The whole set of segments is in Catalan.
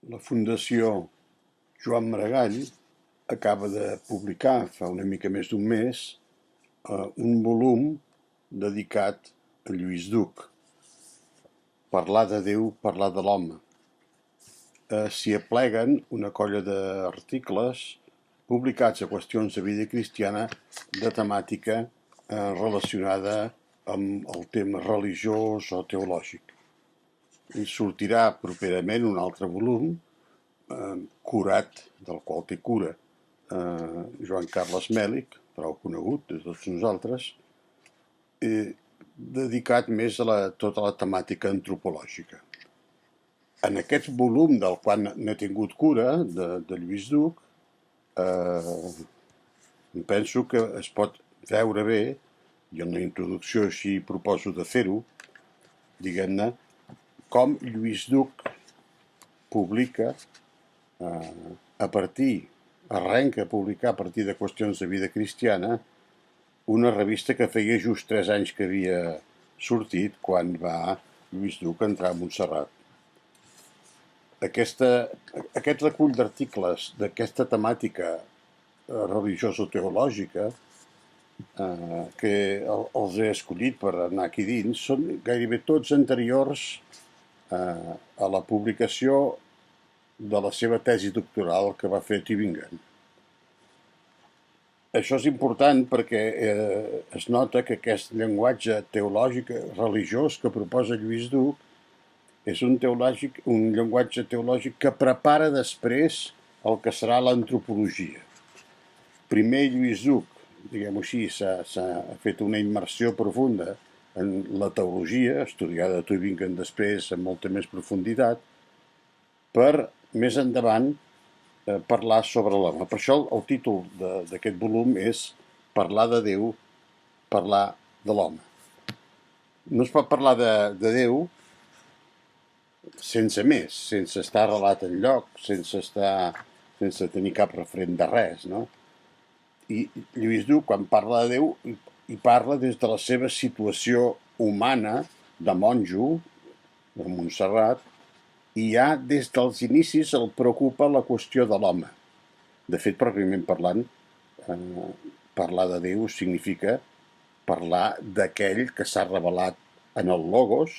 La Fundació Joan Maragall acaba de publicar, fa una mica més d'un mes, un volum dedicat a Lluís Duc, Parlar de Déu, parlar de l'home. S'hi apleguen una colla d'articles publicats a qüestions de vida cristiana de temàtica relacionada amb el tema religiós o teològic. I sortirà properament un altre volum curat, del qual té cura Joan Carles Mèlich, prou conegut de tots nosaltres, dedicat més a tota la temàtica antropològica. En aquest volum, del qual n'he tingut cura, de Lluís Duc, penso que es pot veure bé, i en la introducció així proposo de fer-ho, diguem-ne, com Lluís Duc publica arrenca a publicar a partir de qüestions de vida cristiana una revista que feia just 3 anys que havia sortit quan va Lluís Duc entrar a Montserrat. Aquest recull d'articles d'aquesta temàtica religioso-teològica que els he escollit per anar aquí dins són gairebé tots anteriors a la publicació de la seva tesi doctoral que va fer a Tübingen. Això és important perquè es nota que aquest llenguatge teològic religiós que proposa Lluís Duc és un llenguatge teològic que prepara després el que serà l'antropologia. Primer Lluís Duc, diguem-ho així, s'ha fet una immersió profunda en la teologia, estudiada a Tübingen després amb molta més profunditat, per més endavant parlar sobre l'home. Per això el títol d'aquest volum és Parlar de Déu, parlar de l'home. No es pot parlar de Déu sense més, sense estar arrelat enlloc, sense tenir cap referent de res, no? I Lluís Duc, quan parla de Déu, hi parla des de la seva situació humana de monjo, de Montserrat, i ja des dels inicis el preocupa la qüestió de l'home. De fet, pròpiament parlant, parlar de Déu significa parlar d'aquell que s'ha revelat en el Logos,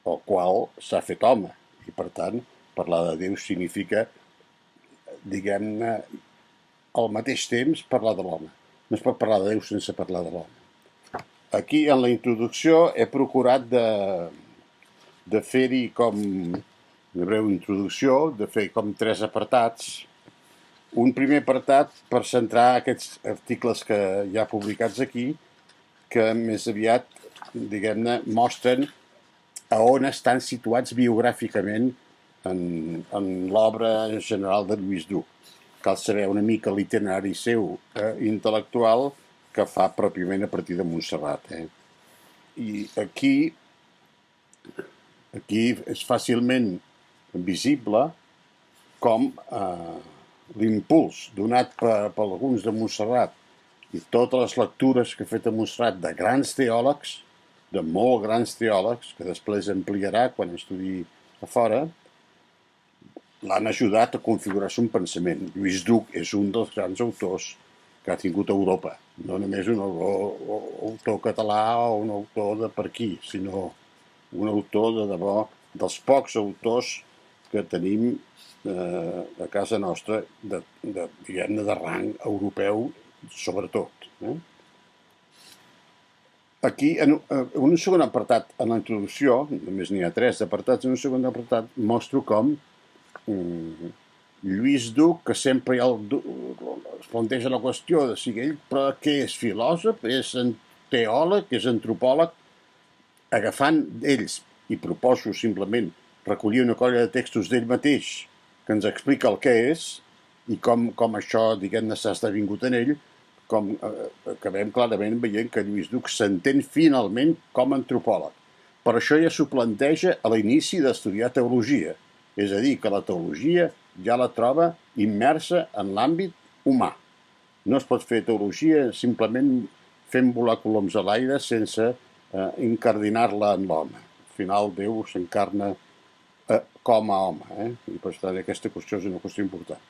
el qual s'ha fet home. I, per tant, parlar de Déu significa, diguem-ne, al mateix temps parlar de l'home. No es pot parlar de Déu sense parlar de l'home. Aquí, en la introducció, he procurat de fer-hi com una breu introducció, de fer com 3 apartats. Un primer apartat per centrar aquests articles que hi ha publicats aquí, que més aviat, diguem-ne, mostren a on estan situats biogràficament en l'obra general de Lluís Duc. Cal saber una mica l'itinerari seu intel·lectual que fa pròpiament a partir de Montserrat. I aquí és fàcilment visible com l'impuls donat per alguns de Montserrat i totes les lectures que ha fet a Montserrat de grans teòlegs, de molt grans teòlegs, que després ampliarà quan estudi a fora, l'han ajudat a configurar-se un pensament. Lluís Duc és un dels grans autors que ha tingut Europa. No només un autor català o un autor de per aquí, sinó un autor de debò, dels pocs autors que tenim a casa nostra diguem-ne de rang europeu, sobretot. Aquí, en un segon apartat, en la introducció, només n'hi ha 3 apartats, en un segon apartat mostro com Lluís Duc, que sempre es planteja la qüestió de si ell, però què és filòsof, és teòleg, és antropòleg, agafant d'ells, i proposo simplement recollir una colla de textos d'ell mateix que ens explica el que és i com això, diguem-ne, s'ha esdevingut en ell, com acabem clarament veient que Lluís Duc s'entén finalment com a antropòleg. Per això ja s'ho planteja a l'inici d'estudiar teologia, és a dir, que la teologia ja la troba immersa en l'àmbit humà. No es pot fer teologia simplement fent volar coloms a l'aire sense incardinar-la en l'home. Al final Déu s'encarna com a home. I per tant aquesta qüestió és una qüestió important.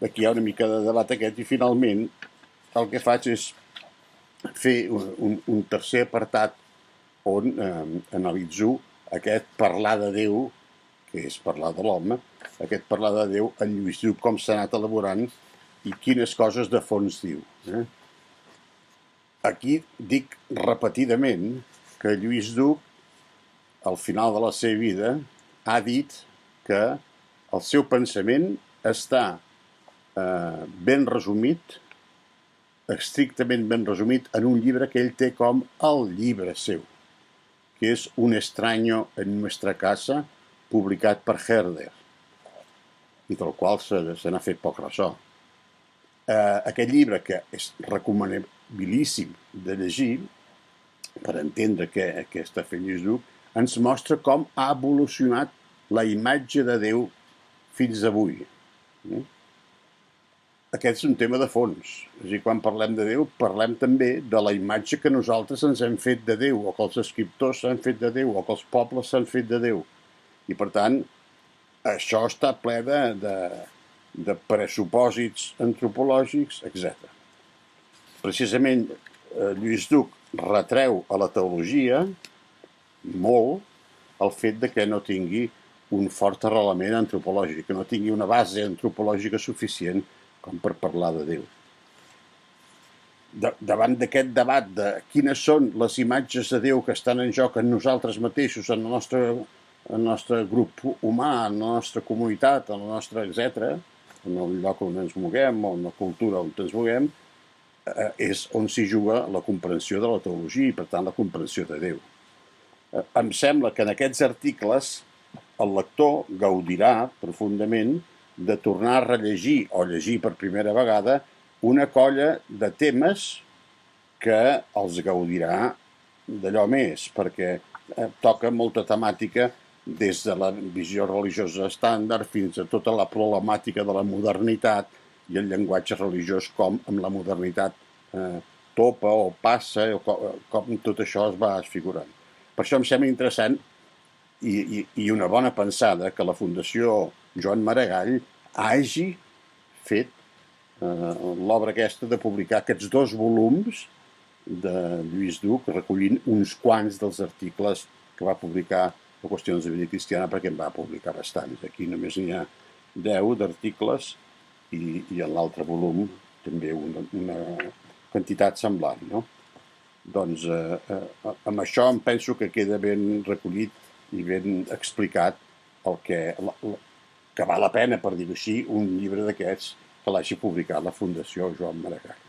Aquí hi ha una mica de debat aquest i finalment el que faig és fer un tercer apartat on analitzo aquest parlar de Déu, que és parlar de l'home, aquest parlar de Déu en Lluís Lluc, com s'ha anat elaborant i quines coses de fons diu. Aquí dic repetidament que Lluís Lluc, al final de la seva vida, ha dit que el seu pensament està ben resumit, estrictament ben resumit, en un llibre que ell té com el llibre seu, que és Un extraño en nuestra casa, publicat per Herder, i del qual se n'ha fet poc ressò. Aquest llibre, que és recomanabilíssim de llegir, per entendre què està fent Lluís Lluc, ens mostra com ha evolucionat la imatge de Déu fins avui. Aquest és un tema de fons. És a dir, quan parlem de Déu, parlem també de la imatge que nosaltres ens hem fet de Déu, o que els escriptors s'han fet de Déu, o que els pobles s'han fet de Déu. I, per tant, això està ple de pressupòsits antropològics, etc. Precisament, Lluís Lluc retreu a la teologia molt el fet de que no tingui un fort arrelament antropològic, que no tingui una base antropològica suficient com per parlar de Déu. Davant d'aquest debat de quines són les imatges de Déu que estan en joc en nosaltres mateixos, en el nostre grup humà, en la nostra comunitat, en la nostra, etc., en el lloc on ens moguem, o en la cultura on ens moguem, és on s'hi juga la comprensió de la teologia i, per tant, la comprensió de Déu. Em sembla que en aquests articles el lector gaudirà profundament de tornar a rellegir o llegir per primera vegada una colla de temes que els gaudirà d'allò més, perquè toca molta temàtica des de la visió religiosa estàndard fins a tota la problemàtica de la modernitat i el llenguatge religiós, com amb la modernitat topa o passa, o com tot això es va esfigurant. Per això em sembla interessant i una bona pensada que la Fundació Joan Maragall hagi fet l'obra aquesta de publicar aquests 2 volums de Lluís Lluc, recollint uns quants dels articles que va publicar a Qüestions de vida cristiana, perquè en va publicar bastants. Aquí només n'hi ha 10 d'articles i en l'altre volum també una quantitat semblant, no? Doncs amb això em penso que queda ben recollit i ben explicat el que val la pena, per dir-ho així, un llibre d'aquests que l'hagi publicat la Fundació Joan Maragall.